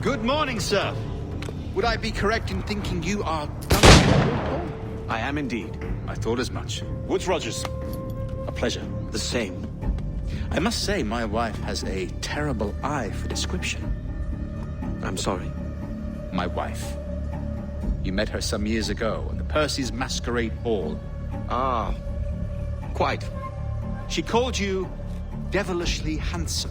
Good morning, sir. Would I be correct in thinking you are Duncan? I am indeed. I thought as much. Woods Rogers. A pleasure. The same. I must say, my wife has a terrible eye for description. I'm sorry. My wife. You met her some years ago at the Percy's Masquerade Ball. Ah, quite. She called you devilishly handsome.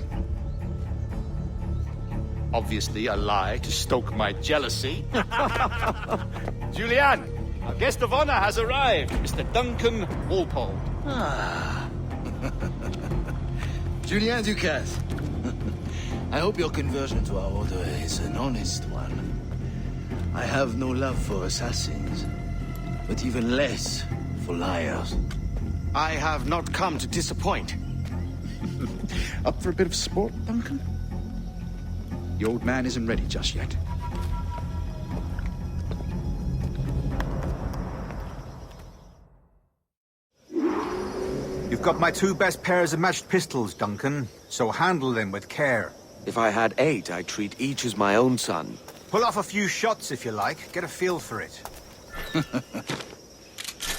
Obviously a lie to stoke my jealousy. Julianne, our guest of honor has arrived, Mr. Duncan Walpole. Julien Ducasse. I hope your conversion to our order is an honest one. I have no love for assassins, but even less for liars. I have not come to disappoint. Up for a bit of sport, Duncan? The old man isn't ready just yet. You've got my two best pairs of matched pistols, Duncan, so handle them with care. If I had 8, I'd treat each as my own son. Pull off a few shots if you like, get a feel for it.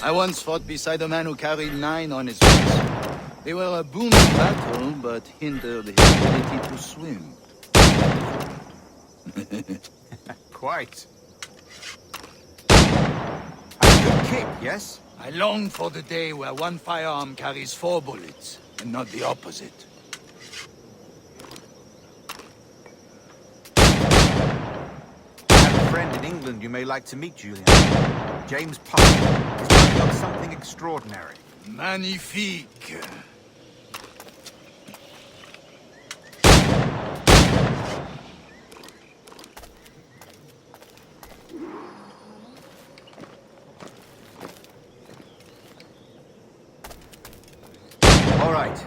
I once fought beside a man who carried 9 on his back. They were a boon in battle, but hindered his ability to swim. Quite. A good kick, yes? I long for the day where one firearm carries 4 bullets, and not the opposite. I have a friend in England you may like to meet, Julian. James Puck. He's working on something extraordinary. Magnifique. All right.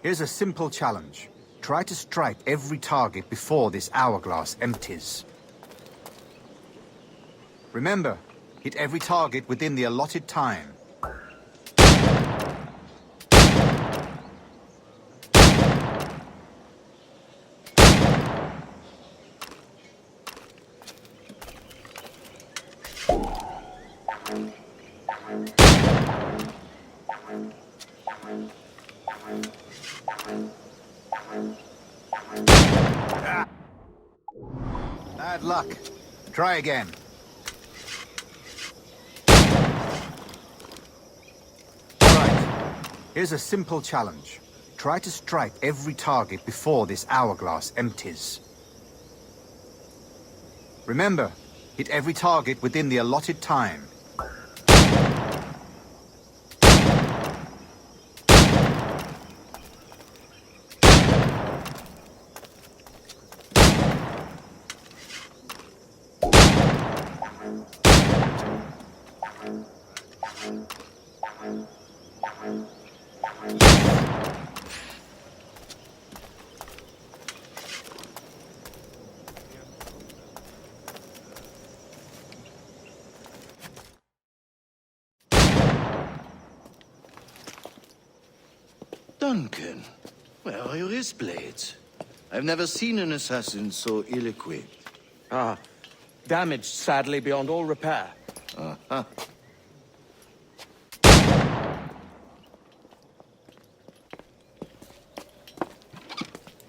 Here's a simple challenge. Try to strike every target before this hourglass empties. Remember, hit every target within the allotted time. Bad luck. Try again. Alright. Here's a simple challenge. Try to strike every target before this hourglass empties. Remember, hit every target within the allotted time. Duncan, where are your wrist blades? I've never seen an assassin so ill-equipped. Ah, damaged sadly beyond all repair. Uh-huh.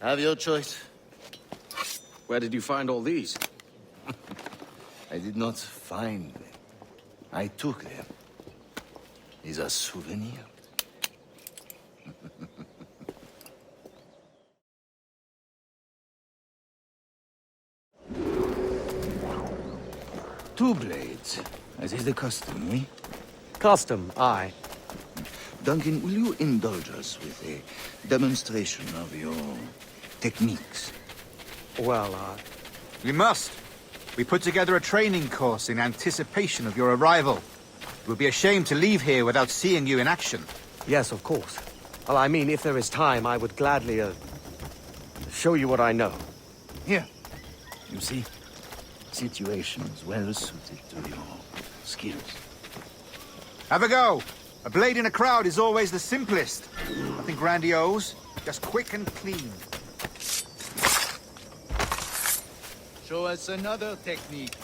Have your choice. Where did you find all these? I did not find them. I took them. These are souvenirs. Two blades, as is the custom, oui? Custom, aye. Duncan, will you indulge us with a demonstration of your techniques? Well, We must. We put together a training course in anticipation of your arrival. It would be a shame to leave here without seeing you in action. yes, of course. Well, I mean, if there is time, I would gladly, show you what I know. Here. You see? Situations well suited to your skills. Have a go. A blade in a crowd is always the simplest. Nothing grandiose, just quick and clean. show us another technique.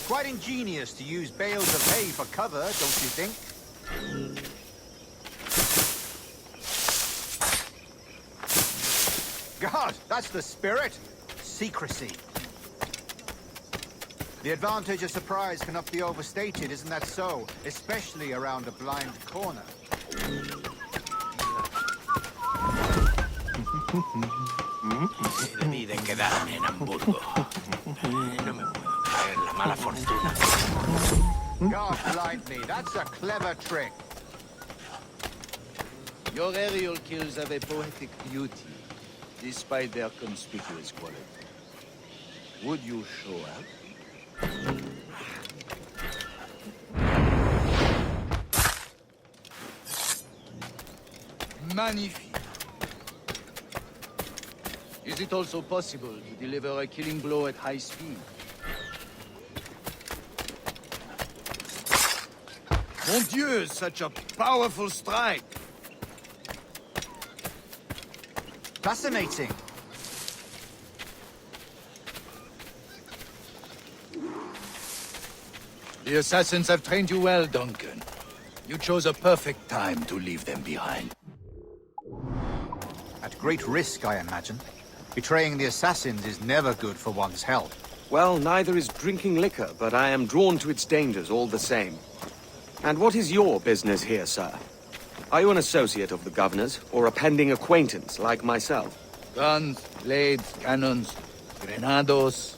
Quite ingenious to use bales of hay for cover, don't you think? God, that's the spirit. Secrecy. The advantage of surprise cannot be overstated, isn't that so? Especially around a blind corner. Debí de quedarme en Hamburgo. No me puedo caer la mala fortuna. God blind me, that's a clever trick. Your aerial kills have a poetic beauty, despite their conspicuous quality. Would you show up? Magnifique. Is it also possible to deliver a killing blow at high speed? Mon Dieu, such a powerful strike! Fascinating. The assassins have trained you well, Duncan. You chose a perfect time to leave them behind. At great risk, I imagine. Betraying the assassins is never good for one's health. Well, neither is drinking liquor, but I am drawn to its dangers all the same. And what is your business here, sir? Are you an associate of the governor's, or a pending acquaintance like myself? Guns, blades, cannons, grenados.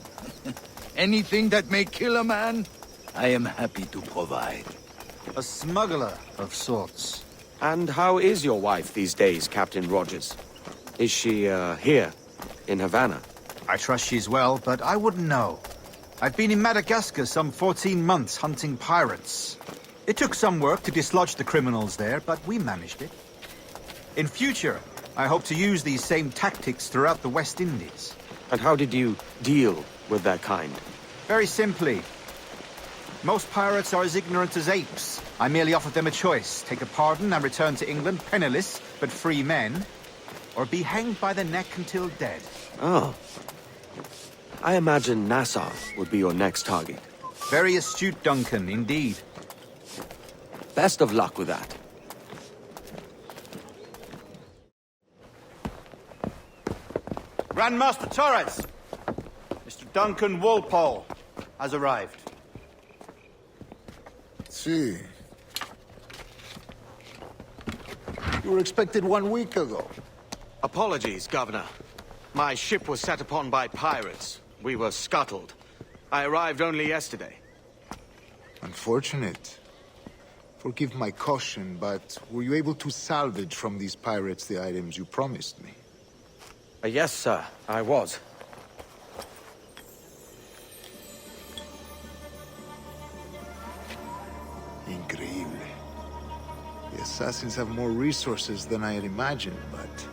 Anything that may kill a man, I am happy to provide. A smuggler of sorts. And how is your wife these days, Captain Rogers? Is she, here, in Havana? I trust she's well, but I wouldn't know. I've been in Madagascar some 14 months hunting pirates. It took some work to dislodge the criminals there, but we managed it. In future, I hope to use these same tactics throughout the West Indies. And how did you deal with that kind? Very simply. Most pirates are as ignorant as apes. I merely offered them a choice. Take a pardon and return to England penniless, but free men. Or be hanged by the neck until dead. Oh. I imagine Nassau would be your next target. Very astute, Duncan, indeed. Best of luck with that. Grand Master Torres! Mr. Duncan Walpole has arrived. See. You were expected 1 week ago. Apologies, Governor. My ship was set upon by pirates. We were scuttled. I arrived only yesterday. Unfortunate. Forgive my caution, but were you able to salvage from these pirates the items you promised me? Yes, sir, I was. Increíble. The assassins have more resources than I had imagined, but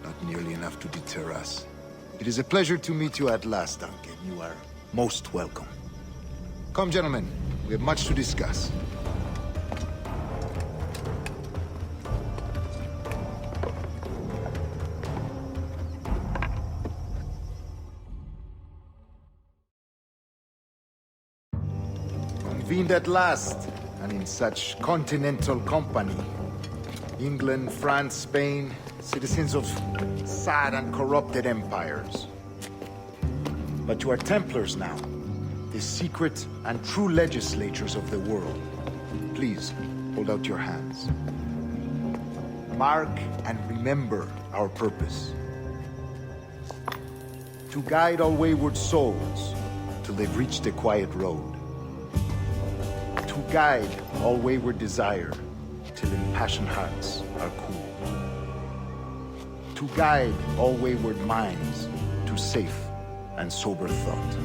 not nearly enough to deter us. It is a pleasure to meet you at last, Duncan. You are most welcome. Come, gentlemen. We have much to discuss. Convened at last, and in such continental company. England, France, Spain, citizens of sad and corrupted empires. But you are Templars now, the secret and true legislators of the world. Please, hold out your hands. Mark and remember our purpose. To guide all wayward souls till they've reached the quiet road. To guide all wayward desire till impassioned hearts are cool. To guide all wayward minds to safe and sober thought.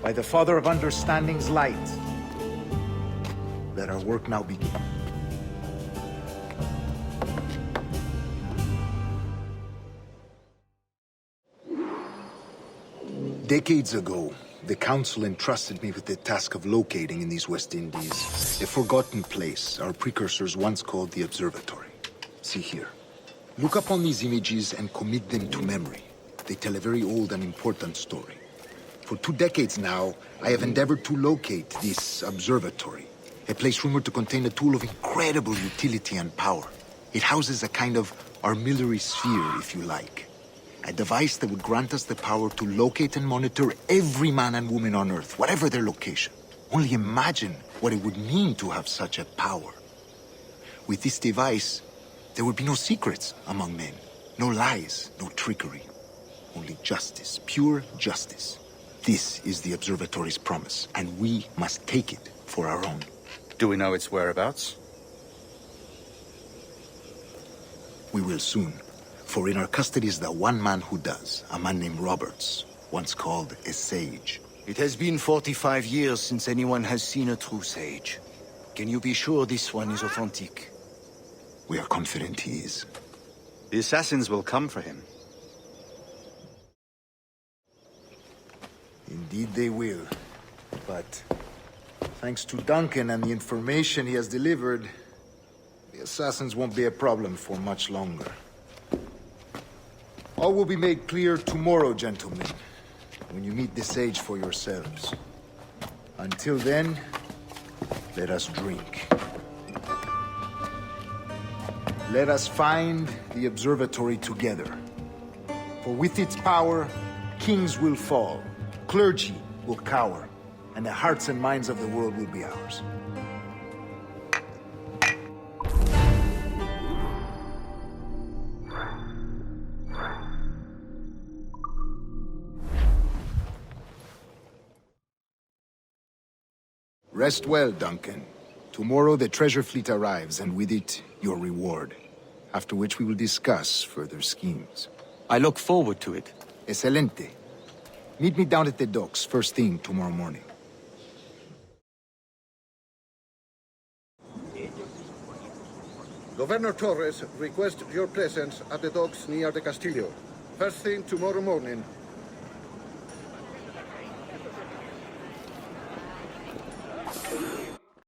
By the Father of Understanding's light, let our work now begin. Decades ago, the Council entrusted me with the task of locating in these West Indies a forgotten place our precursors once called the Observatory. See here. Look upon these images and commit them to memory. They tell a very old and important story. For 2 decades now, I have endeavored to locate this observatory, a place rumored to contain a tool of incredible utility and power. It houses a kind of armillary sphere, if you like. A device that would grant us the power to locate and monitor every man and woman on Earth, whatever their location. Only imagine what it would mean to have such a power. With this device, there would be no secrets among men, no lies, no trickery. Only justice, pure justice. This is the observatory's promise, and we must take it for our own. Do we know its whereabouts? We will soon, for in our custody is the one man who does, a man named Roberts, once called a sage. It has been 45 years since anyone has seen a true sage. Can you be sure this one is authentic? We are confident he is. The assassins will come for him. Indeed they will. But thanks to Duncan and the information he has delivered, the assassins won't be a problem for much longer. All will be made clear tomorrow, gentlemen, when you meet the sage for yourselves. Until then, let us drink. Let us find the observatory together. For with its power, kings will fall, clergy will cower, and the hearts and minds of the world will be ours. Rest well, Duncan. Tomorrow the treasure fleet arrives, and with it, your reward. After which we will discuss further schemes. I look forward to it. Excelente. Meet me down at the docks first thing tomorrow morning. Governor Torres requests your presence at the docks near the Castillo. First thing tomorrow morning,